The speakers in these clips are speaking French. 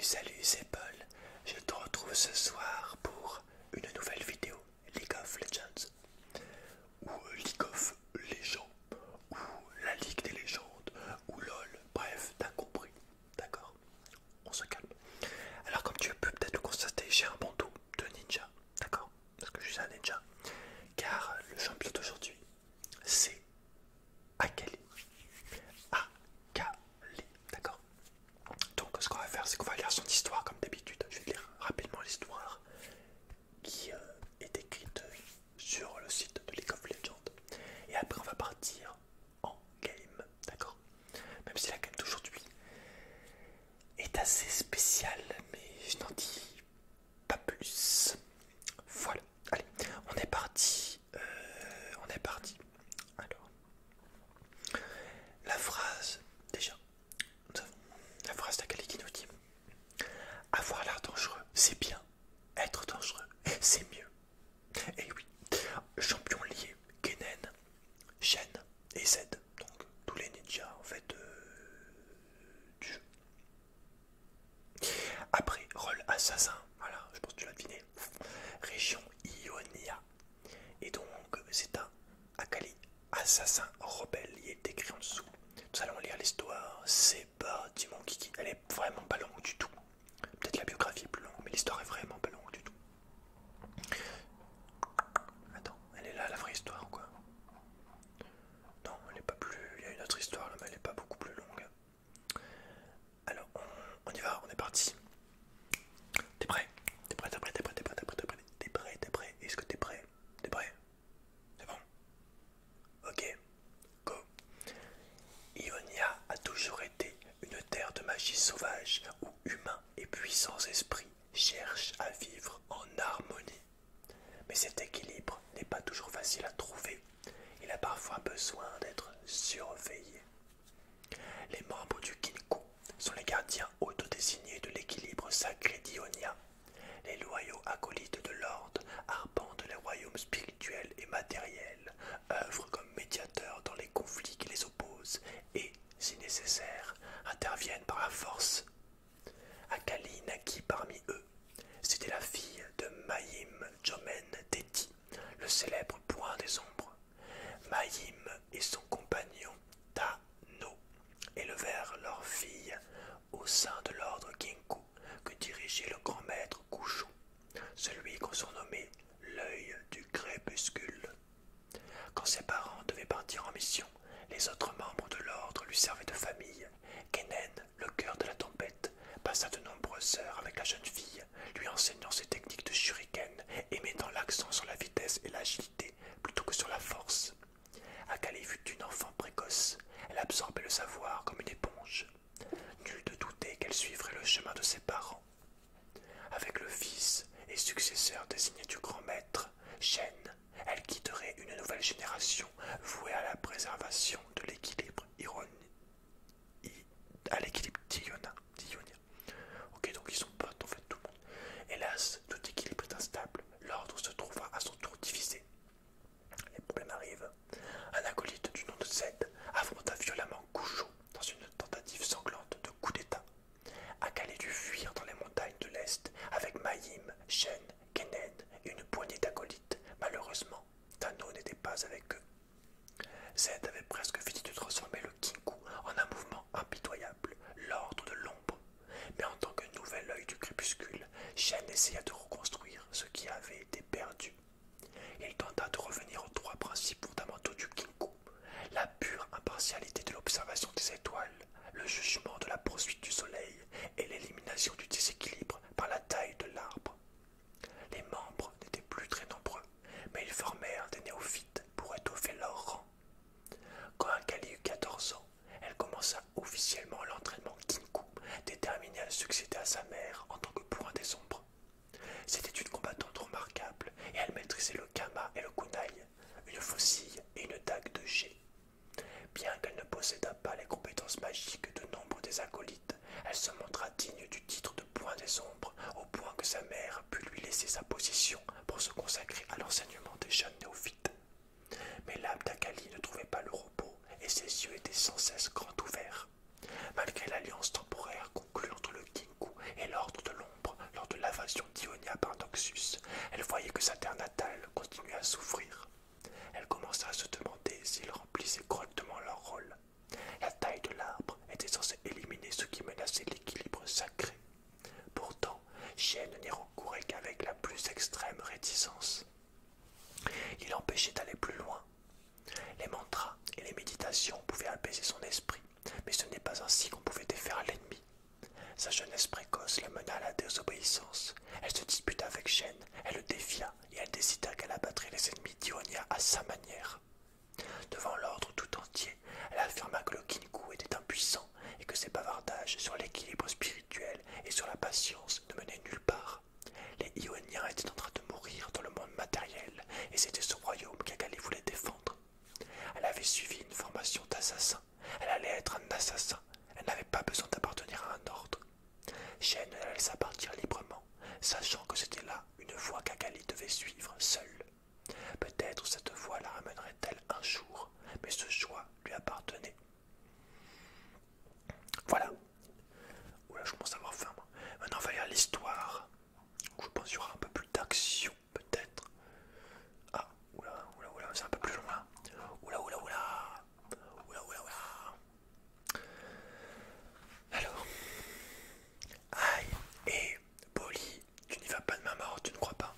Salut, c'est Paul. Je te retrouve ce soir pour une nouvelle vidéo League of Legends ou League of Legends ou la Ligue des légendes ou LOL. Bref, t'as compris. D'accord? On se calme. Alors comme tu peux peut-être le constater, j'ai un bandeau de ninja. D'accord? Parce que je suis un ninja. Car le champion d'aujourd'hui, c'est Akali. Akali. D'accord? Donc ce qu'on va faire, c'est qu'on va lire son histoire comme d'habitude. Je vais lire rapidement l'histoire qui est écrite sur le site de League of Legends. Et après on va partir en game, d'accord? Même si la game d'aujourd'hui est assez spéciale, mais je n'en dis pas plus. Voilà, allez, on est parti. On est parti. Alors, la phrase, déjà, nous avons la phrase d'Akali qui nous dit: avoir l'air dangereux, c'est bien. Être dangereux, c'est mieux. Et oui, champion lié, Kennen, Shen et Z. Donc tous les ninjas en fait du jeu. Après, rôle assassin, voilà, je pense que tu l'as deviné. Région Ionia. Et donc c'est un Akali assassin rebelle, il est écrit en dessous. Nous allons lire l'histoire, c'est parti mon kiki. Elle est vraiment pas longue du tout. Peut-être la biographie est plus longue, mais l'histoire est vraiment pas longue du tout. Attends, elle est là la vraie histoire ou quoi? Non, elle est pas plus... Il y a une autre histoire là, mais elle est pas beaucoup plus longue. Alors, on y va, on est parti. T'es prêt? T'es prêt, t'es prêt, t'es prêt, t'es prêt, t'es prêt, t'es prêt, t'es prêt, t'es prêt. Est-ce que t'es prêt? T'es prêt? C'est bon? Ok, go. Ionia a toujours été une terre de magie sauvage où humains et puissants esprits cherchent à vivre en harmonie. Mais cet équilibre n'est pas toujours facile à trouver. Il a parfois besoin d'être surveillé. Les membres du Kinkou sont les gardiens autodésignés de l'équilibre sacré d'Ionia. Les loyaux acolytes de l'ordre arpentent les royaumes spirituels et matériels, œuvrent comme médiateurs dans les conflits qui les opposent et, si nécessaire, interviennent par la force. Akali naquit parmi eux. C'était la fille de Mayim Jomen Teti, le célèbre point des ombres. Mayim et son compagnon Tano élevèrent leur fille au sein de l'ordre Kinkou que dirigeait le grand maître Kouchou, celui qu'on surnommait l'œil du crépuscule. Quand ses parents devaient partir en mission, les autres membres de l'ordre lui servaient de famille. Kennen, le cœur de la tempête, passa de nombreuses heures avec la jeune fille, lui enseignant ses techniques de shuriken et mettant l'accent sur la vitesse et l'agilité plutôt que sur la force. Akali fut une enfant précoce, elle absorbait le savoir comme une éponge. Nul ne doutait qu'elle suivrait le chemin de ses parents. Avec le fils et successeur désigné du grand maître, Shen, elle quitterait une nouvelle génération vouée à la préservation de l'équilibre d'Ionia. Ok, donc ils sont potes en fait tout le monde. Hélas, tout équilibre est instable. L'ordre se trouva à son tour divisé. Les problèmes arrivent. Un acolyte du nom de Zed affronta violemment Kouchou dans une tentative sanglante de coup d'état. Akali dut fuir dans les montagnes de l'Est avec Mayim, Shen, Kennen et une poignée d'acolytes. Malheureusement, Tano n'était pas avec eux. Zed avait presque fini de transformer le Kinkou en un mouvement impitoyable, l'ordre de l'ombre. Mais en tant que nouvel œil du crépuscule, Shen essaya de reconstruire ce qui avait été perdu. Il tenta de revenir aux trois principes fondamentaux du Kinkou: la pure impartialité de l'observation des étoiles, le jugement de la poursuite du soleil et l'élimination du déséquilibre par la taille de l'arbre. Les membres n'étaient plus très nombreux, mais ils formèrent des néophytes pour étoffer leur rang. Quand Akali eut 14 ans, elle commença officiellement l'entraînement Kinkou, déterminée à succéder à sa mère en tant que point des ombres. C'était une combattante remarquable et elle maîtrisait le kama et le kunai, une faucille et une dague de jet. Bien qu'elle ne possédât pas les compétences magiques de nombre des acolytes, elle se montra digne du titre de point des ombres, au point que sa mère put lui laisser sa position pour se consacrer à l'enseignement des jeunes néophytes. Mais l'âme d'Akali ne trouvait pas le repos et ses yeux étaient sans cesse grands ouverts. Malgré l'alliance temporaire conclue entre le Kinkou et l'ordre Sa jeunesse précoce la mena à la désobéissance. Elle se disputa avec Shen, elle le défia et elle décida qu'elle abattrait les ennemis d'Ionia à sa manière. Devant l'ordre tout entier, elle affirma que le Kinku était impuissant et que ses bavardages sur l'équilibre spirituel et sur la patience ne menaient nulle part. Les Ioniens étaient en train de mourir dans le monde matériel et c'était ce royaume qu'Agali voulait défendre. Elle avait suivi une formation d'assassin. Elle allait être un assassin. Elle n'avait pas besoin d'appartenir à un ordre. Shen la laissa partir librement, sachant que c'était là une voie qu'Agali devait suivre seule. Peut-être cette voie la ramènerait-elle un jour, mais ce choix lui appartenait. Voilà. Oula, je commence à avoir faim. Maintenant, on va lire l'histoire. Je pense qu'il y aura un peu plus d'action, peut-être. Ah, oula, c'est un peu plus long là. Oula. Alors. Aïe, et Polly, tu n'y vas pas de ma mort, tu ne crois pas?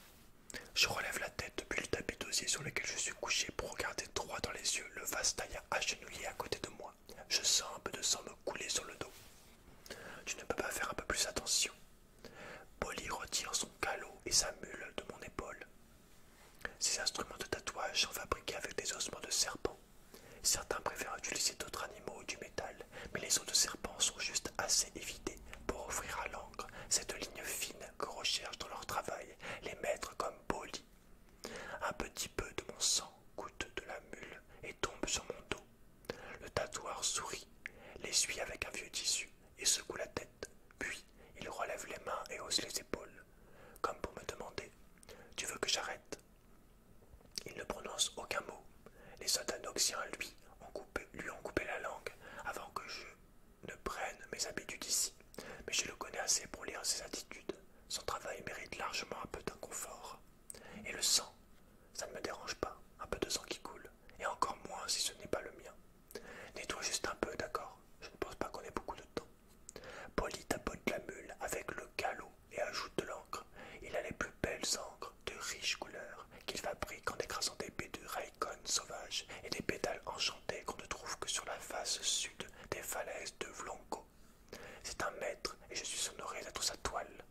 Je relève la tête depuis le tapis d'osier sur lequel je suis couché pour regarder droit dans les yeux le Vastaya agenouillé à côté de moi. Je sens un peu de sang me couler sur le dos. Tu ne peux pas faire un peu plus attention? Polly retire son calot et sa mule de mon épaule. Ces instruments de tatouage sont fabriqués avec des ossements de serpent. Certains préfèrent utiliser d'autres animaux ou du métal, mais les os de serpent sont juste assez évités pour offrir à l'encre cette ligne fine que recherchent dans leur travail les maîtres comme Polly. Un petit peu de mon sang goûte de la mule et tombe sur mon dos. Le tatoueur sourit, l'essuie avec un vieux tissu et secoue la tête. Puis, il relève les mains et hausse les épaules, comme pour me demander « Tu veux que j'arrête ?» Il ne prononce aucun mot. Les soldats noxiens, lui ont coupé la langue avant que je ne prenne mes habitudes ici. Mais je le connais assez pour lire ses attitudes. Son travail mérite largement un peu d'inconfort. Et le sang, ça ne me dérange pas, un peu de sang qui coule, et encore moins si ce n'est pas le mien. Nettoie juste un peu, d'accord? Je ne pense pas qu'on ait beaucoup de temps. Polly tapote la mule avec le calot et ajoute de l'encre. Il a les plus belles encres de riches couleurs qu'il fabrique en écrasant des baies de raikon sauvages et des pétales enchantés qu'on ne trouve que sur la face sud des falaises de Vlonko. C'est un maître et je suis honoré d'être sa toile.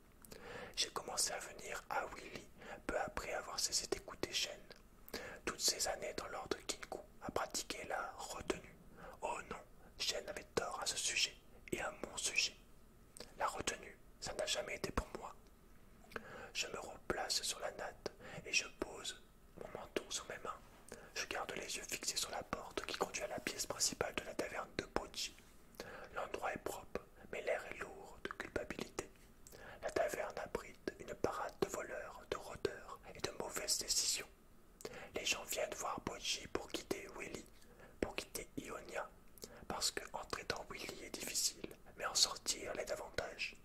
J'ai commencé à venir à Willy peu après avoir cessé d'écouter Shen. Toutes ces années dans l'ordre Kinku à pratiquer la retenue. Oh non, Shen avait tort à ce sujet et à mon sujet. La retenue, ça n'a jamais été pour moi. Je me replace sur la natte et je pose mon menton sous mes mains. Je garde les yeux fixés sur la porte qui conduit à la pièce principale de la taverne de Bocci. L'endroit est propre, mais l'air est lourd de culpabilité. La taverne abrite une parade de voleurs, de rôdeurs et de mauvaises décisions. Les gens viennent voir Bocci pour quitter Willy, pour quitter Ionia, parce que entrer dans Willy est difficile, mais en sortir l'est davantage.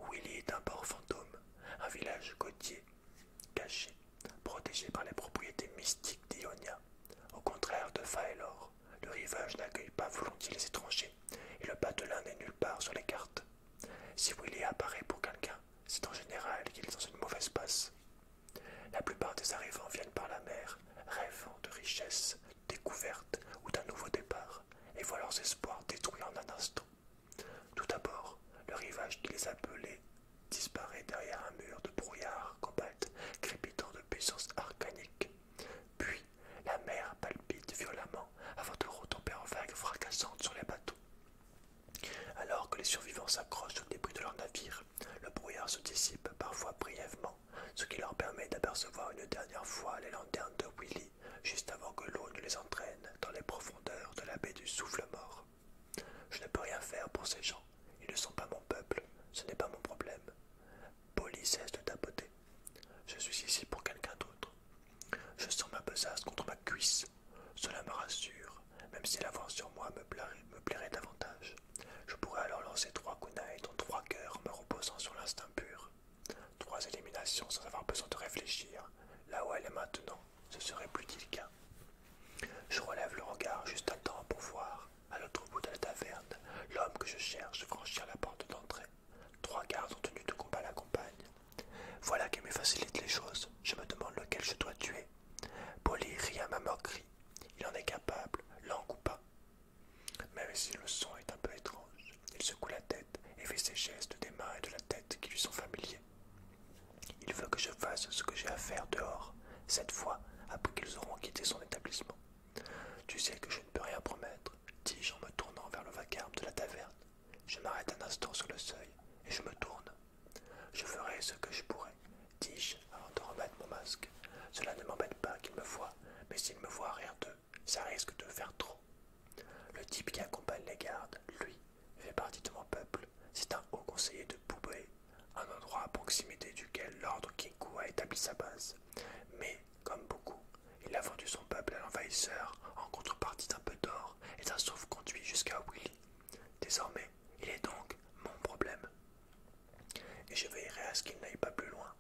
Willy est un port fantôme, un village côtier, caché, protégé par les propriétés mystiques d'Ionia. Au contraire de Faelor, le rivage n'accueille pas volontiers les étrangers, et le patelin n'est nulle part sur les cartes. Si Willy apparaît pour quelqu'un, c'est en général qu'il est dans une mauvaise passe. La plupart des arrivants viennent par la mer, rêvant de richesses, découvertes ou d'un nouveau départ, et voient leurs espoirs détruits en un instant. Tout d'abord, le rivage qui les appelait disparaît derrière un mur de brouillard cobalt, crépitant de puissance arcanique. Puis, la mer palpite violemment avant de retomber en vagues fracassantes sur les bateaux. Alors que les survivants s'accrochent aux débris de leur navire, le brouillard se dissipe parfois brièvement, ce qui leur permet d'apercevoir une dernière fois les lanternes de Willy, juste avant que l'eau ne les entraîne dans les profondeurs de la baie du Souffle-Mort. Je ne peux rien faire pour ces gens, ils ne sont pas mon peuple, ce n'est pas mon problème. Polly cesse de tapoter. Je suis ici pour quelqu'un d'autre. Je sens ma besace contre ma cuisse. Cela me rassure, même si l'avoir sur moi me plairait davantage. Je pourrais alors lancer 3 kunai dans 3 cœurs en me reposant sur l'instinct pur. 3 éliminations sans avoir besoin de réfléchir. Là où elle est maintenant, ce serait plus délicat. Je relève le regard juste à temps pour voir, à l'autre bout de la taverne, l'homme que je cherche franchir la porte d'entrée. 3 gardes en tenue de combat l'accompagnent. Voilà qui me facilite les choses. Je me demande lequel je dois tuer. Polly rit à ma moquerie. Il en est capable, langue ou pas. Même si le son est un peu étrange, il secoue la tête et fait ses gestes a établi sa base. Mais, comme beaucoup, il a vendu son peuple à l'envahisseur en contrepartie d'un peu d'or et d'un sauf-conduit jusqu'à Willy. Désormais, il est donc mon problème. Et je veillerai à ce qu'il n'aille pas plus loin.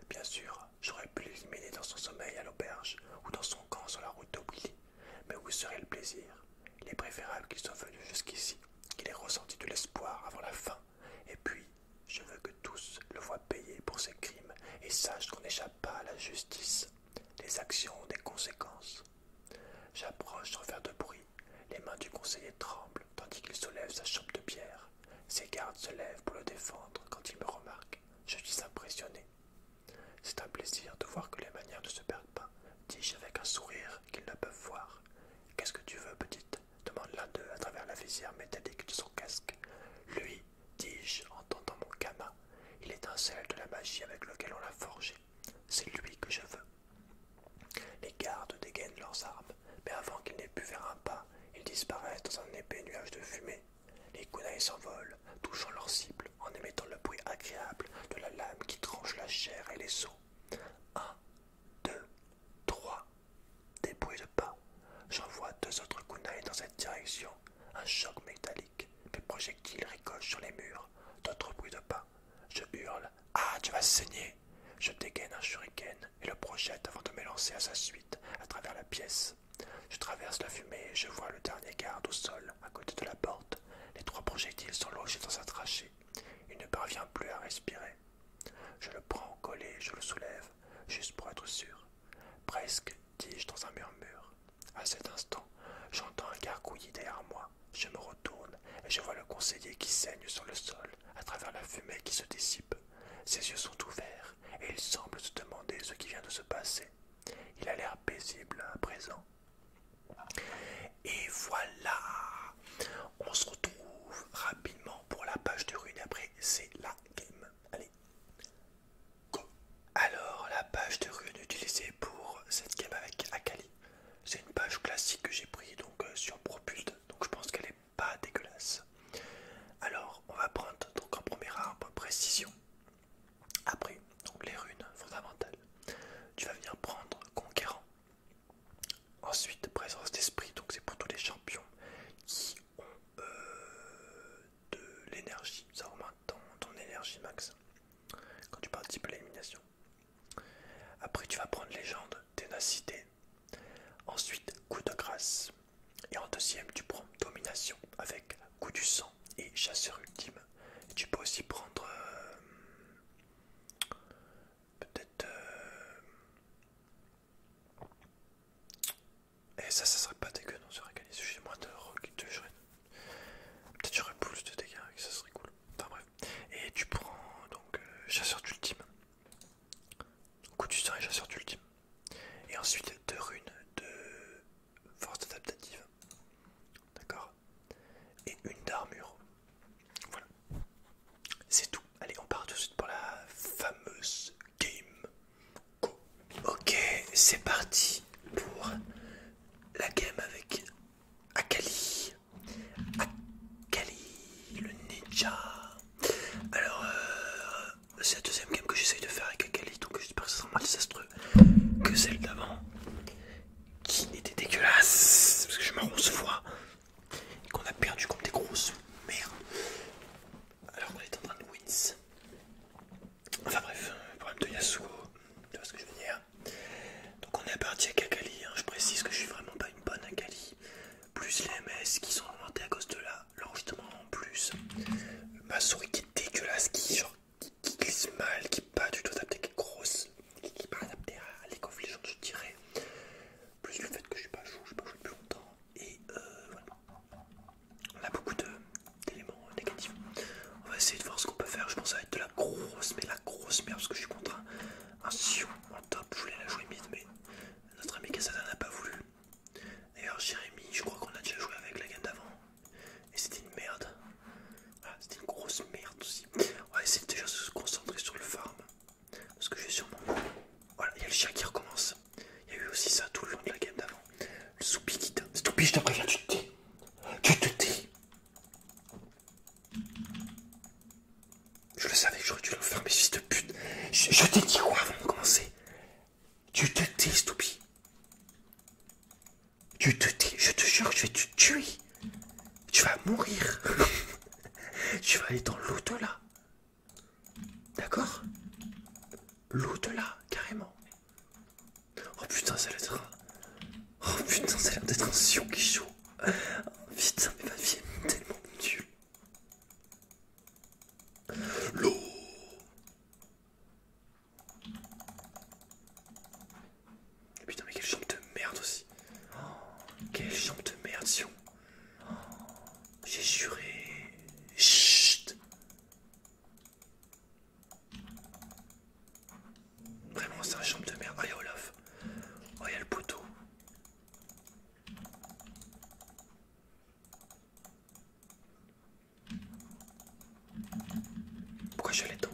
Bien sûr, j'aurais pu l'éliminer dans son sommeil à l'auberge ou dans son camp sur la route de Willy. Mais où serait le plaisir? Il est préférable qu'il soit venu jusqu'ici, qu'il ait ressenti de l'espoir avant la fin. Et puis, je veux que tous le voient payer pour ses crimes et sachent qu'on n'échappe pas à la justice. Les actions ont des conséquences. J'approche sans faire de bruit. Les mains du conseiller tremblent tandis qu'il soulève sa chope de pierre. Ses gardes se lèvent pour le défendre quand il me remarque. Je suis impressionné. C'est un plaisir de voir que les manières ne se perdent pas, dis-je avec un sourire qu'ils ne peuvent voir. Qu'est-ce que tu veux, petite? Demande l'un d'eux à travers la visière métallique de son casque. Lui, dis-je en tendant mon kama, il étincelle de la magie avec lequel on l'a forgé. C'est lui que je veux. Les gardes dégainent leurs armes, mais avant qu'ils n'aient pu faire un pas, ils disparaissent dans un épais nuage de fumée. Les kunai s'envolent, touchant leur cible en émettant le bruit agréable de la lame qui tranche la chair et les os. 1, 2, 3. Des bruits de pas. J'envoie 2 autres kunai dans cette direction. Un choc métallique. Mes projectiles ricochent sur les murs. D'autres bruits de pas. Je hurle. Ah, tu vas saigner! Je dégaine un shuriken et le projette avant de m'élancer à sa suite à travers la pièce. Je traverse la fumée et je vois le dernier garde au sol, à côté de la porte. Les 3 projectiles sont logés dans sa trachée. Il ne parvient plus à respirer. Je le prends au collet et je le soulève, juste pour être sûr. Presque, dis-je dans un murmure. À cet instant, j'entends un gargouillis derrière moi. Je me retourne et je vois le conseiller qui saigne sur le sol, à travers la fumée qui se dissipe. Ses yeux sont ouverts et il semble se demander ce qui vient de se passer. Il a l'air paisible à présent. Et voilà! On se retrouve rapidement pour la page de rune. Après, c'est la game. Allez, go! Alors, la page de rune utilisée pour cette game avec Akali. C'est une page classique que j'ai pris donc sur Propult. Donc je pense qu'elle est pas dégueulasse. Alors, on va prendre donc en premier arbre précision. Après, donc les runes fondamentales. Tu vas venir prendre conquérant. Ensuite, présence d'esprit, donc c'est pour tous les champions qui ont de l'énergie. Ça augmente ton énergie max quand tu participes à l'élimination. Après, tu vas prendre légende, ténacité. Ensuite, coup de grâce. Et en deuxième, tu prends domination avec coup du sang et chasseur ultime. Et tu peux aussi prendre peut-être et ça serait pas dégueu non sur Akali, j'ai moins de rock de shrine. Peut-être j'aurais plus de dégâts avec ça, serait cool. Enfin bref. Et tu prends donc chasseur d'ultime. Coup du sang et chasseur d'ultime. Et ensuite 2 runes de force adaptative. D'accord. Et une d'armure. Voilà. C'est tout. Allez, on part tout de suite pour la fameuse game. Go. Ok, c'est parti pour la game avec Akali. Akali, le ninja. Alors, c'est la deuxième game que j'essaye de faire avec Akali, donc j'espère que ça sera moins désastreux que celle d'avant, qui était dégueulasse, parce que je m'arronce fois, et qu'on a perdu comme des grosses merdes. Alors qu'on est en train de wins. Enfin bref, problème de Yasuo, tu vois ce que je veux dire. Donc on est parti avec Akali, hein. Je précise que je suis vraiment pas une bonne Akali. Plus les MS qui sont augmentés à cause de l'enregistrement en plus. Ma souris qui est dégueulasse, qui glisse mal, qui est pas du tout adaptée, qui est grosse, qui est pas adaptée à League of Legends, je dirais. Plus le fait que je suis pas joué depuis longtemps. Et voilà. On a beaucoup d'éléments négatifs. On va essayer de voir ce qu'on peut faire. Je pense que ça va être de la grosse, mais la grosse merde, parce que je suis contre un Sion en top. Je voulais la jouer mid, mais notre ami Kasada n'a pas voulu. D'ailleurs, Jérémy, je crois qu'on a déjà joué avec la game d'avant. Et c'était une merde. Voilà, c'était une grosse merde aussi. On va essayer déjà de se concentrer sur le farm. Parce que je vais sûrement... Voilà, il y a le chien qui recommence. Il y a eu aussi ça tout le long de la game d'avant. Le Soupi qui t'a... Soupi, je te préviens, tu te tais. Tu te tais. Je le savais que j'aurais dû le faire, mes fils de pute. Je t'ai dit quoi avant de commencer? l'au-delà. D'accord? L'au-delà, carrément. Oh putain, ça a l'air d'être... Oh putain, ça a l'air d'être un sion qui chaud. Oh, putain, mais ma vie est tellement nulle. L'eau. Putain, mais quelle chambre de merde aussi. Oh, quelle chambre de merde, sion. Oh, j'ai juré. Chut. Vraiment, c'est un chambre de merde. Oh, y'a Olaf. Oh, y'a le poteau. Pourquoi je l'ai dedans?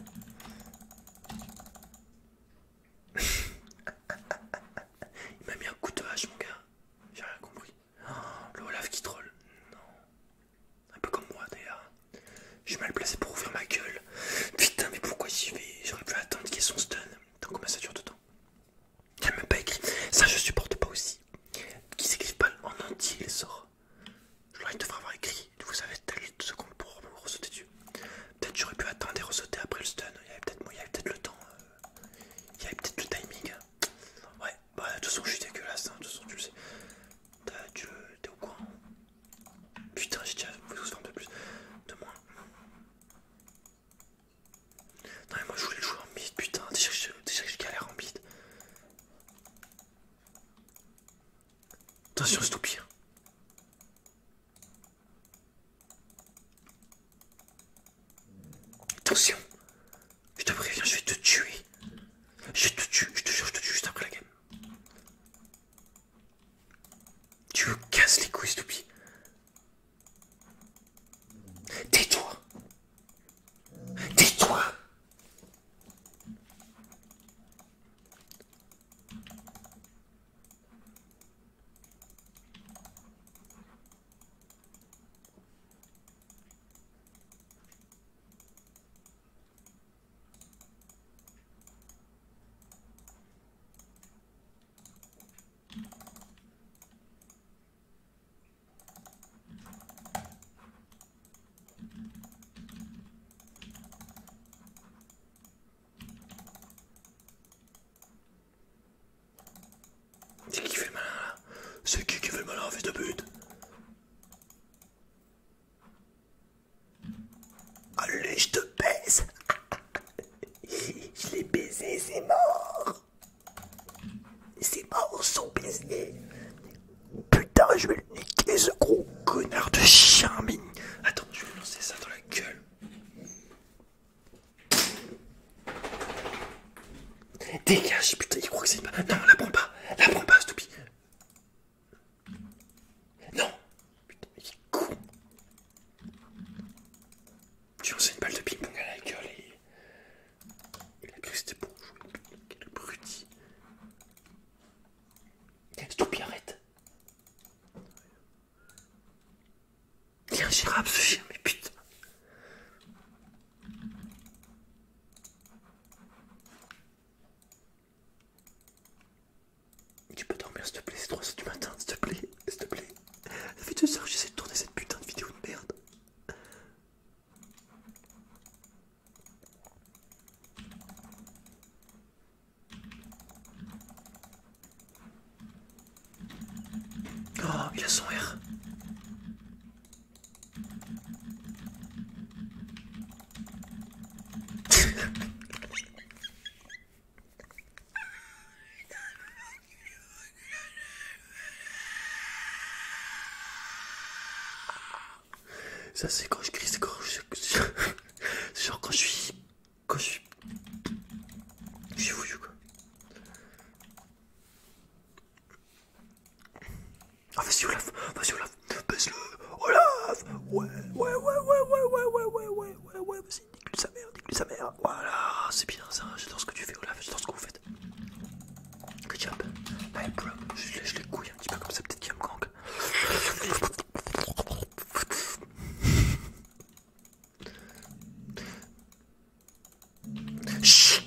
Il m'a mis un coup de hache, mon gars. J'ai rien compris. Oh, le Olaf qui troll. Non. Un peu comme moi, d'ailleurs. Je suis mal placé pour ouvrir ma gueule. Putain, mais pourquoi j'y vais? J'aurais pu attendre qu'il y ait son stun. Tant combien ça dure de temps? Il n'y a même pas écrit. Ça, je supporte pas aussi. Qu'ils s'écrivent pas en entier les sorts. Je leur devrais avoir écrit. Vous avez tel secondes pour me ressauter dessus. Peut-être j'aurais pu attendre et ressauter après le stun. Il y avait peut-être le temps. Il y avait peut-être le timing. Ouais, bah de toute façon je suis dégueulasse, hein. De toute façon tu le sais. T'es au courant? Putain, j'ai déjà 12 formes de plus. De moins. Non mais moi je voulais le jouer en mid, putain. Déjà que je galère en mid. Attention, c'est tout pire. Attention. Je te préviens, je vais te tuer. Je vais te tuer, je te jure, je te tue juste après la game. Tu me casses les couilles, Stoupy. Tais-toi. Tais-toi. C'est qui fait le malin là? C'est qui fait le malin, fils de pute? Allez, je te baise. Je l'ai baisé, c'est mort. C'est mort, son baiser. Putain, je vais le niquer, ce gros connard de chien, mais... Attends, je vais lancer ça dans la gueule. Dégage, putain, il croit que c'est une balle. Non, la prends pas, Stoupy. Non. Putain, mais il est con. Tu lances une balle de ping-pong à la gueule et... Il a cru que c'était pour jouer. Quel abruti. Stoupy, arrête. Il est ingérable ce chien, mais putain. Tu peux dormir s'il te plaît, c'est 3h du matin, s'il te plaît, s'il te plaît. Ça fait 2 heures que j'essaie de tourner cette putain de vidéo de merde. Oh, il a son R. Ça c'est quand je crie, c'est quand je... C'est genre quand je suis... Je suis foutu quoi. Ah vas-y Olaf, baisse-le. Olaf. Ouais, vas-y, nique-lui sa mère. Voilà, c'est bien ça, j'adore ce que tu fais Olaf, j'adore ce que vous faites. Good job. Hey bro, je lèche les couilles un petit peu comme ça, peut-être qu'il y a me gang. Chut.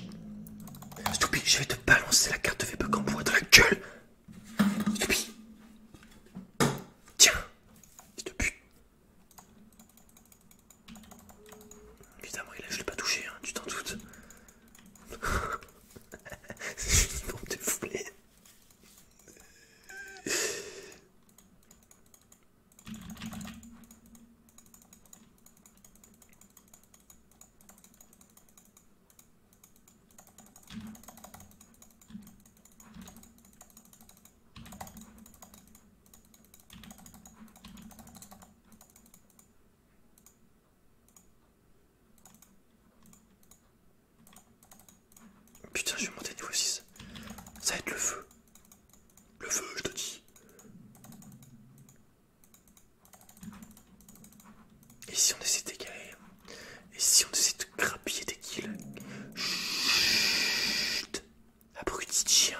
Stoupy, je vais te balancer la carte de VP en bois dans la gueule. Stoupy. Tiens. Fils de pute. Putain, je l'ai pas touché, hein, tu t'en doutes. C'est juste pour te fouler. Putain, je vais monter niveau 6. Ça va être le feu. Le feu, je te dis. Et si on essaie d'égaler? Et si on essaie de grappiller des kills? Chut. Abruti de chien.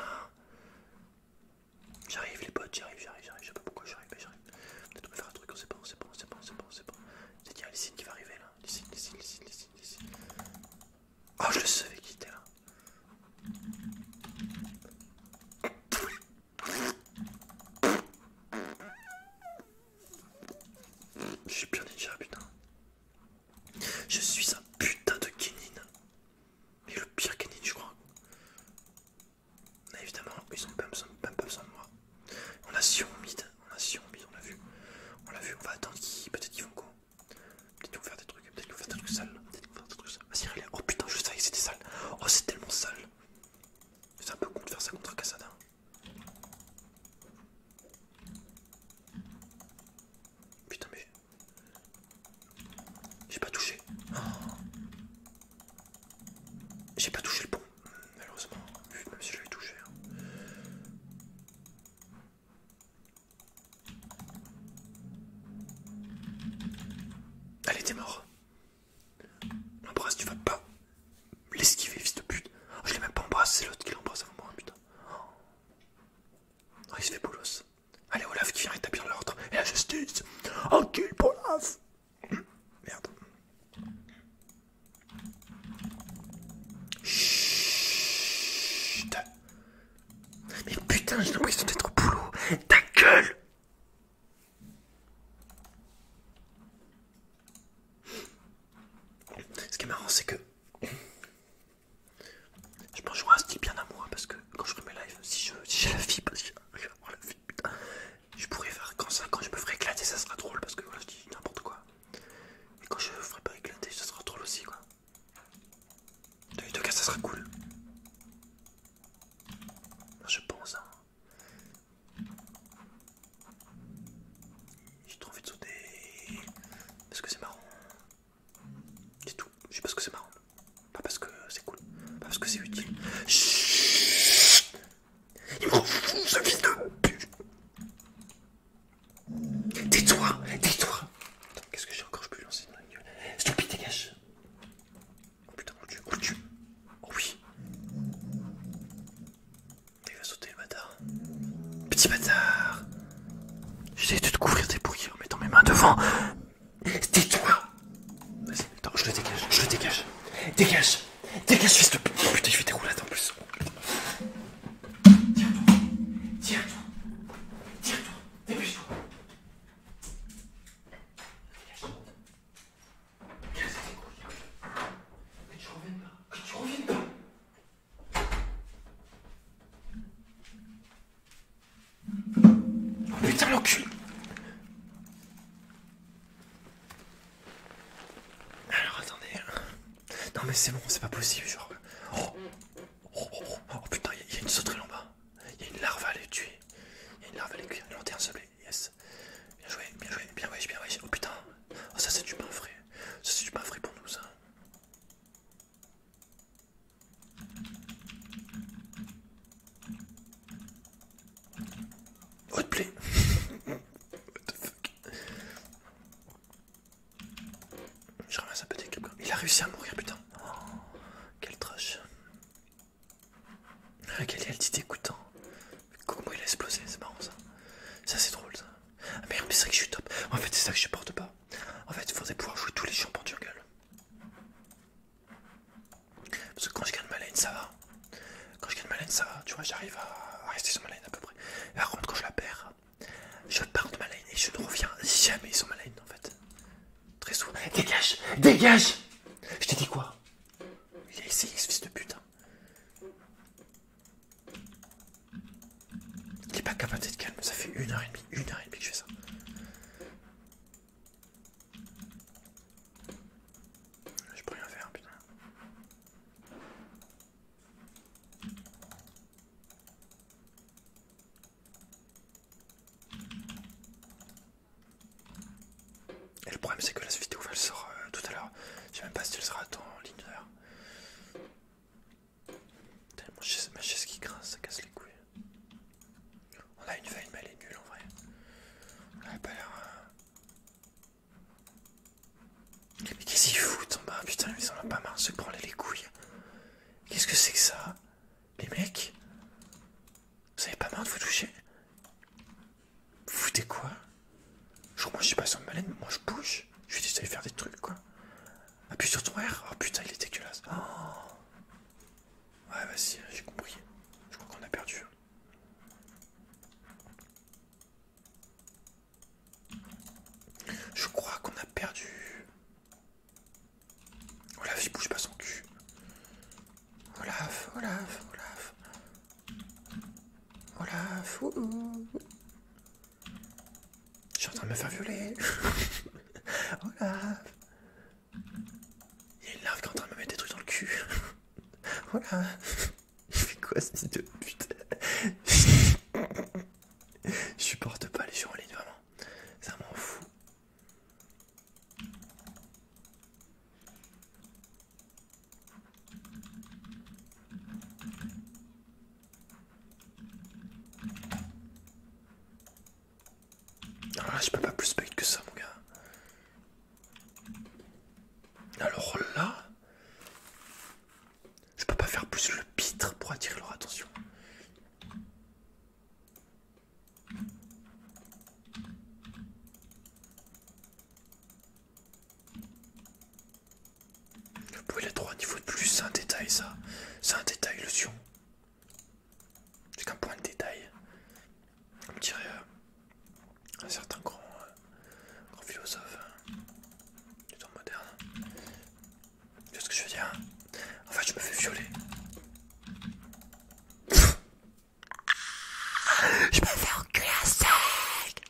J'arrive les potes, j'arrive. Je sais pas pourquoi j'arrive, mais j'arrive. Peut-être on va faire un truc, on sait pas. C'est dire Lysine qui va arriver là. Lysine. Oh, je le savais qu'il était là. Je suis pire ninja, putain. Je suis un putain de Kenin. Mais le pire Kenin, je crois. Mais évidemment, ils ont même pas besoin de moi. On a Sion mid, on l'a vu. On va attendre qu'ils. Peut-être qu'ils vont go. Peut-être qu'ils vont faire des trucs, sales. Vas-y, relais. Oh putain, je savais que c'était sale. Oh, c'est tellement sale. C'est un peu con de faire ça contre Cassada. Putain, mais. J'ai pas touché. Oh. J'ai pas touché le pont, malheureusement. Même si je l'avais touché. Allez, t'es mort. L'embrasse, tu vas pas l'esquiver, fils de pute. Oh, je l'ai même pas embrassé, c'est l'autre qui l'embrasse avant moi, putain. Oh, il se fait bolos. Allez, Olaf qui vient rétablir l'ordre et la justice. Oh, kill pour Olaf. Merde. Chut. Mais putain, j'ai l'impression d'être au boulot. Ta gueule. Ce qui est marrant, c'est que je peux jouer un style bien à moi parce que quand je ferai mes lives, si j'ai la vie, parce que je vais avoir la vie, putain, je pourrais faire quand je me ferai éclater, ça sera drôle parce que voilà, je dis n'importe quoi. Et quand je ferai pas éclater, ça sera drôle aussi, quoi. Dans les deux cas, ça sera cool. Je pense, hein. J'ai trop envie de sauter parce que c'est marrant. C'est tout. Je sais pas ce que c'est marrant. Pas parce que c'est cool. Pas parce que c'est utile. Chut. Il m'en fout, ce fils de pute. Tais-toi. Attends, qu'est-ce que j'ai encore? Je peux lui lancer dans la gueule. Stupide, dégage. Oh putain, on le tue. Oh oui. Il va sauter, le bâtard. Petit bâtard. J'essaie de te couvrir tes bruits en mettant mes mains devant. Tais-toi. Vas-y, attends, je le dégage. Dégage, fils de pute. Oh putain, il fait des roulades en plus. Tiens-toi, dépêche-toi. Dégage tes couilles. Que tu reviennes pas. Oh putain, l'encul. Alors attendez. Non mais c'est bon, c'est pas possible, genre. Oh putain, il y a une sauterelle en bas. Il y a une larve à aller tuer. Cuire. Lanterne sablée, yes. Bien joué. Oh putain. Oh ça c'est du pain frais. Pour nous, ça. Hotplay. What the fuck. Je ramasse un peu des clubs. Il a réussi à mourir, putain. Oh, quel trash. Quelle est l'altitude écoutant. Comment il a explosé, c'est marrant ça. Ça c'est drôle ça. Ah, mais c'est vrai que je suis top. En fait c'est ça que je supporte pas. En fait il faudrait pouvoir jouer tous les champs en jungle. Parce que quand je gagne ma lane ça va. Tu vois, j'arrive à rester sur ma lane à peu près. Et par contre quand je la perds, je pars de ma lane et je ne reviens jamais sur ma lane en fait. Très souvent. Dégage. Je t'ai dit quoi? Il a essayé ce fils de putain. Il est pas capable d'être calme, ça fait 1h30 que je fais ça. Je peux rien faire, putain. Et le problème c'est que la vidéo elle sort tout à l'heure. Je sais même pas si elle sera en ligne d'ailleurs. Ma chaise qui grince, ça casse les couilles. On a une veille mais elle est nulle en vrai. Elle a pas l'air... Mais qu'est-ce qu'ils foutent en bas? Putain, ils en ont pas marre de se branler les couilles. Qu'est-ce que c'est que ça? Les mecs? Vous avez pas marre de vous toucher? Vous foutez quoi? Genre moi je suis pas sur le malène, moi je bouge. Je vais essayer de faire des trucs quoi. Appuie sur ton R. Oh putain il est dégueulasse. Oh. Ouais vas-y, j'ai compris. Je crois qu'on a perdu. Je crois qu'on a perdu. Olaf il bouge pas son cul. Olaf. Je suis en train de me faire violer. Olaf. Il y a une larve qui est en train de me mettre des trucs dans le cul. Olaf. Il fait quoi ce fils de putain? Je supporte pas les jeux en ligne vraiment. Ça m'en fout. Alors là, je peux pas plus bait que ça, mon gars. Alors là, je peux pas faire plus le pitre pour attirer leur attention. Vous pouvez les 3 niveaux de plus, c'est un détail ça. C'est un détail, le sion. C'est qu'un point de détail. On me dirait un certain grand philosophe du temps moderne. Tu vois ce que je veux dire? En fait, je me fais violer. Je me fais enculer à sec.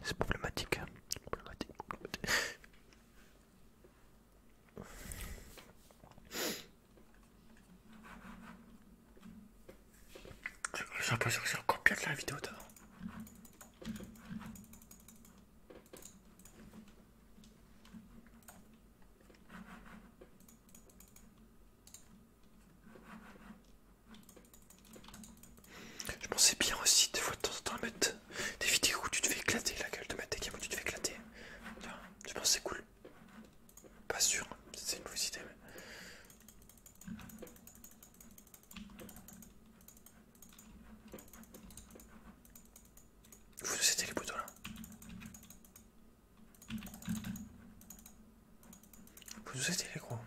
C'est problématique. J'ai l'impression que c'est encore pire que la vidéo d'avant. Je pensais bien aussi des fois de temps en temps mettre des vidéos où tu te fais éclater la gueule, de mettre des games où tu te fais éclater. Je pense que c'est cool. Pas sûr, c'est une mauvaise idée mais... Vous c'était les boutons là. Vous c'était les gros.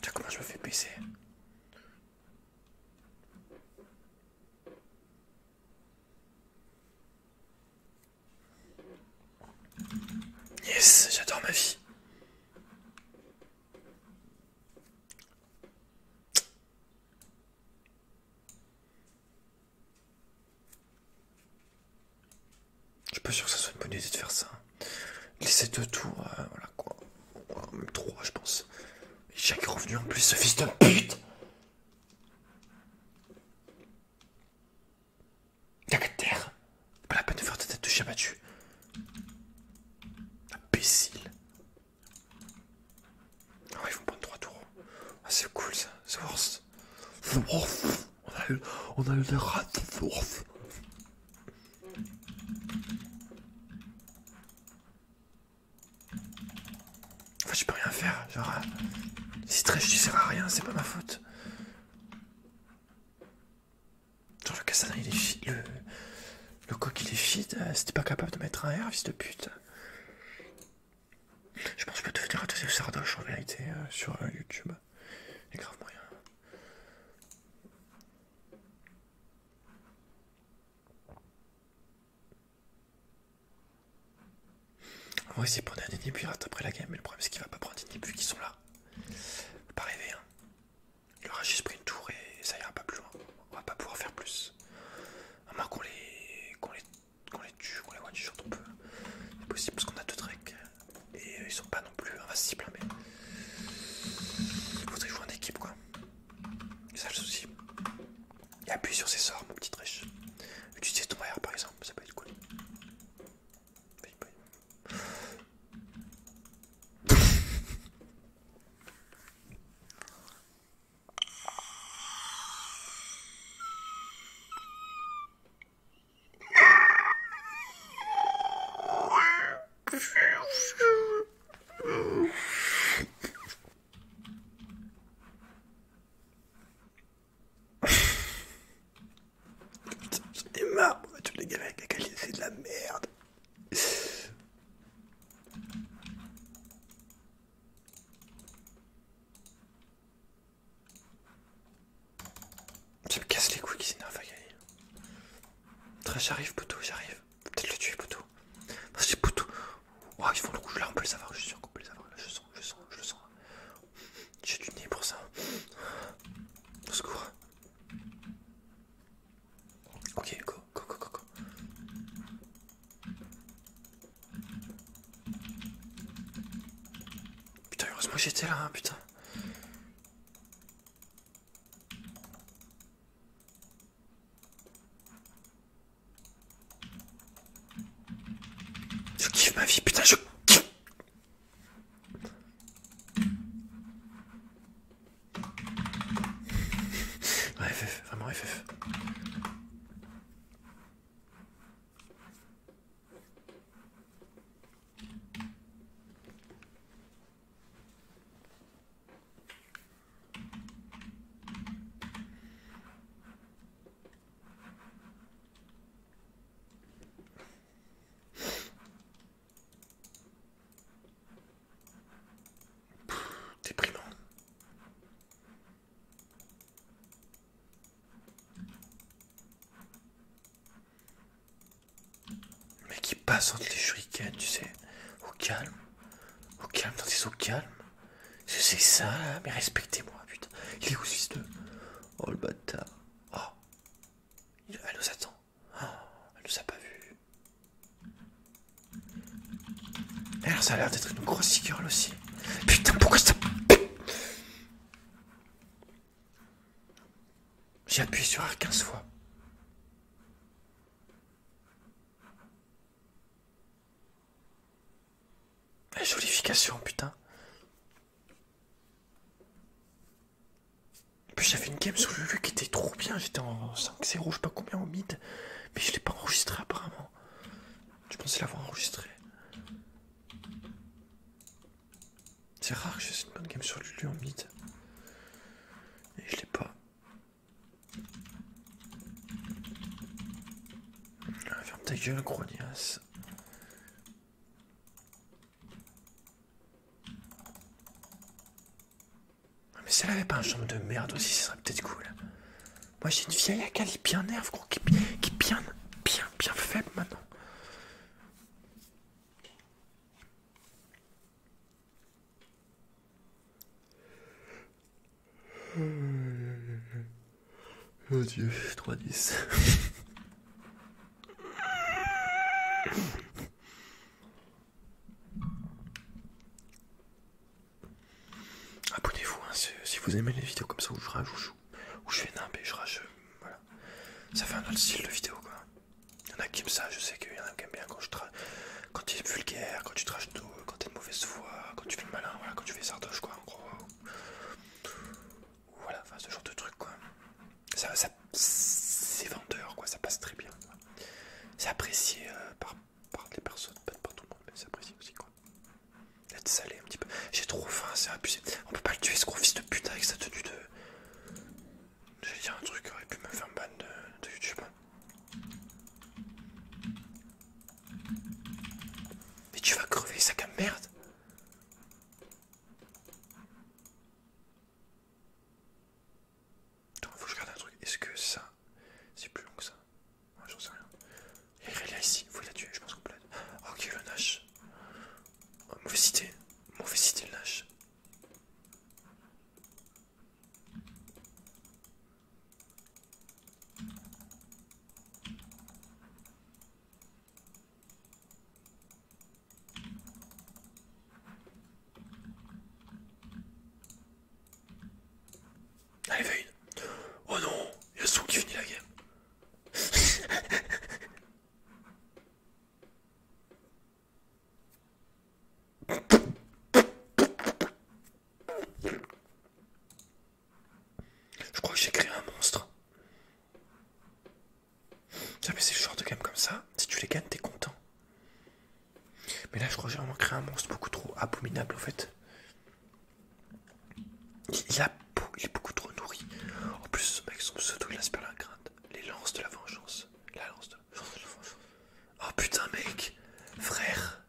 Tiens comment je me fais baisser. Yes, j'adore ma vie. Je suis pas sûr que ça soit une bonne idée de faire ça. Laisser 2 tours, voilà quoi. Même 3 je pense. Et Jack est revenu en plus, ce fils de pute. Y'a qu'à terre. Pas la peine de faire ta tête de chien battu. Imbécile. Ah ouais, ils vont prendre 3 tours. Ah c'est cool ça, c'est worth. On a eu des rats, c'est worth. En fait je peux rien faire, genre... Si Trèche tu sert à rien, c'est pas ma faute. Genre le Cassandre Rachid, si t'es pas capable de mettre un R, fils de pute. Je pense que je peux devenir un deuxième Sardoche en vérité sur YouTube. Il y a grave moyen. On va essayer de prendre un inhibu et rattraper la game, mais le problème c'est qu'il va pas prendre d'inhibu qui sont là. Faut pas rêver, hein. Il aura juste pris une tour et ça ira pas plus loin. On va pas pouvoir faire plus. À moins qu'on les tue, qu'on les one shot, on peut. C'est possible parce qu'on a 2 treks. Et ils sont pas non plus invincibles, mais il faudrait jouer en équipe quoi. C'est ça le souci. Et appuie sur ses sorts, mon petit trèche. Utiliser ton R par exemple, ça peut être cool. J'en ai marre, tous les gars avec la qualité, c'est de la merde. Ça me casse les couilles qui s'énerve à gagner. Très, j'arrive, poteau, j'arrive. Peut-être le tuer, poteau. C'est poteau. Oh, ils font le rouge là, on peut les avoir, je suis sûr qu'on peut les avoir. Là, je le sens. J'ai du nez pour ça. Au secours. Ok, go. Putain, heureusement que j'étais là, hein, putain. Je kiffe ma vie, putain, je kiffe. Ouais, FF, vraiment FF. Déprimant. Le mec qui passe entre les shurikens, tu sais, au calme, dans des eaux calmes. C'est ça là, mais respectez-moi, putain. Il est où ce fils de... Oh le bâtard. Oh. Elle nous attend. Oh. Elle nous a pas vu. Et alors ça a l'air d'être une grosse girl aussi. Putain, pourquoi ça... J'ai appuyé sur R 15 fois. La jolification, putain. Puis j'avais une game sur le Lulu qui était trop bien. J'étais en 5-0, je sais pas combien au mid. Mais je l'ai pas enregistré apparemment. Je pensais l'avoir enregistré. C'est rare que j'ai une bonne game sur Lulu en mid. Et je l'ai pas. Ah, ferme ta gueule, gros niasse. Mais si elle avait pas un chambre de merde aussi, ce serait peut-être cool. Moi j'ai une vieille Akali bien nerve, gros, qui est bien faible maintenant. Oh Dieu, 3-10. Abonnez-vous hein, si vous aimez les vidéos comme ça où je rage, où je fais nimp et je rage. Voilà. Ça fait un autre style de vidéo quoi. Il y en a qui aiment ça, je sais qu'il y en a qui aiment bien quand tu es vulgaire, quand tu trages tout, quand t'es de mauvaise foi, quand tu fais le malin, voilà, quand tu fais sardoche quoi, en gros. Voilà, enfin ce genre de truc quoi. Ça c'est vendeur quoi, ça passe très bien. C'est apprécié par les personnes, pas par tout le monde, mais c'est apprécié aussi quoi. Être salé un petit peu. J'ai trop faim, c'est abusé. On peut pas le tuer ce gros fils de pute avec sa tenue de... J'allais dire un truc qui aurait pu me faire ban de YouTube. tu vas crever, sac à merde. Attends, faut que je regarde un truc. Est-ce que ça, c'est plus long que ça? J'en sais rien. Il y a Irelia ici, faut la tuer, je pense qu'on peut la... Ok, le Nash. Oh, mauvaise idée le Nash. Allez, va une. Oh non, il y a son qui finit la game. Je crois que j'ai créé un monstre. Tiens, mais c'est le genre de game comme ça. Si tu les gagnes, t'es content. Mais là, je crois que j'ai vraiment créé un monstre beaucoup trop abominable en fait. Il est beaucoup trop nourri. En plus, avec son pseudo, il aspire la crainte. Les lances de la vengeance. La lance de la vengeance. Oh putain, mec. Frère.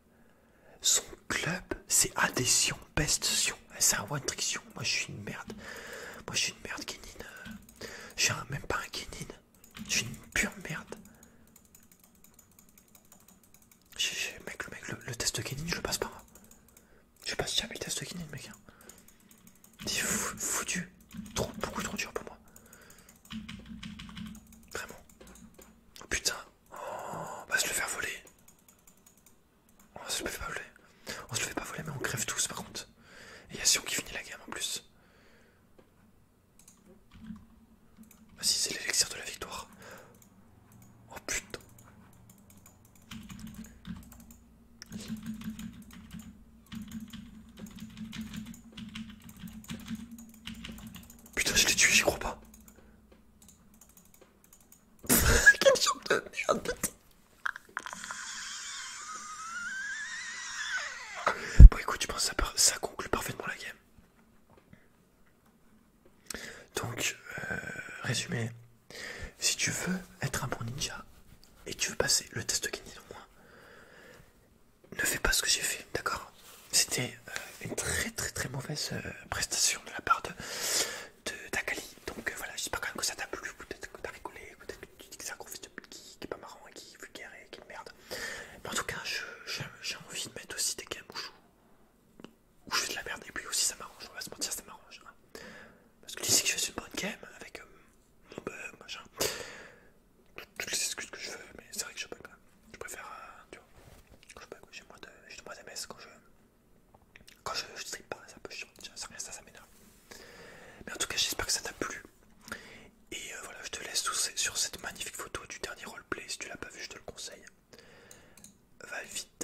Son club, c'est adhésion, bestion. C'est un one triction. Moi, je suis une merde. Moi, je suis une merde, Kenin. Je suis même pas un Kenin. Je suis une pure merde. Mec, le test de Kenin, je le passe pas. Je passe jamais le test de Kenin, mec. C'est foutu. Beaucoup trop dur pour moi. Vraiment. Oh putain. Oh, on va se le faire voler. On se le fait pas voler. On se le fait pas voler, mais on crève tous par contre. Et il y a Sion qui finit la game en plus. Vas-y, c'est l'élixir de la victoire. Oh putain. Putain, je l'ai tué, j'y crois pas. Quel genre de merde, putain. Bon, écoute, je pense que ça conclut parfaitement la game. Donc, résumé, si tu veux être un bon ninja et tu veux passer le test de Kenin au moins, ne fais pas ce que j'ai fait, d'accord? C'était une très mauvaise prestation de la part d'Akali. Donc voilà, j'espère quand même que ça t'a plu, peut-être que t'as rigolé, peut-être que tu dis que c'est un gros fils de pute qui est pas marrant et qui est vulgaire et qui est une merde. Mais en tout cas, j'ai envie de mettre aussi des games où je fais de la merde et puis aussi ça m'arrange, on va se mentir, ça m'arrange. Hein. Parce que d'ici que je fais une bonne game avec mon bug, machin, toutes les excuses que je veux, mais c'est vrai que je bug quand même. Je préfère, tu vois, quand je bug, j'ai moins d'MS quand je stream pas, c'est un peu chiant, ça m'énerve. Mais en tout cas, j'espère que ça t'a plu. Et voilà, je te laisse sur cette magnifique photo du dernier roleplay. Si tu l'as pas vu, je te le conseille. Va vite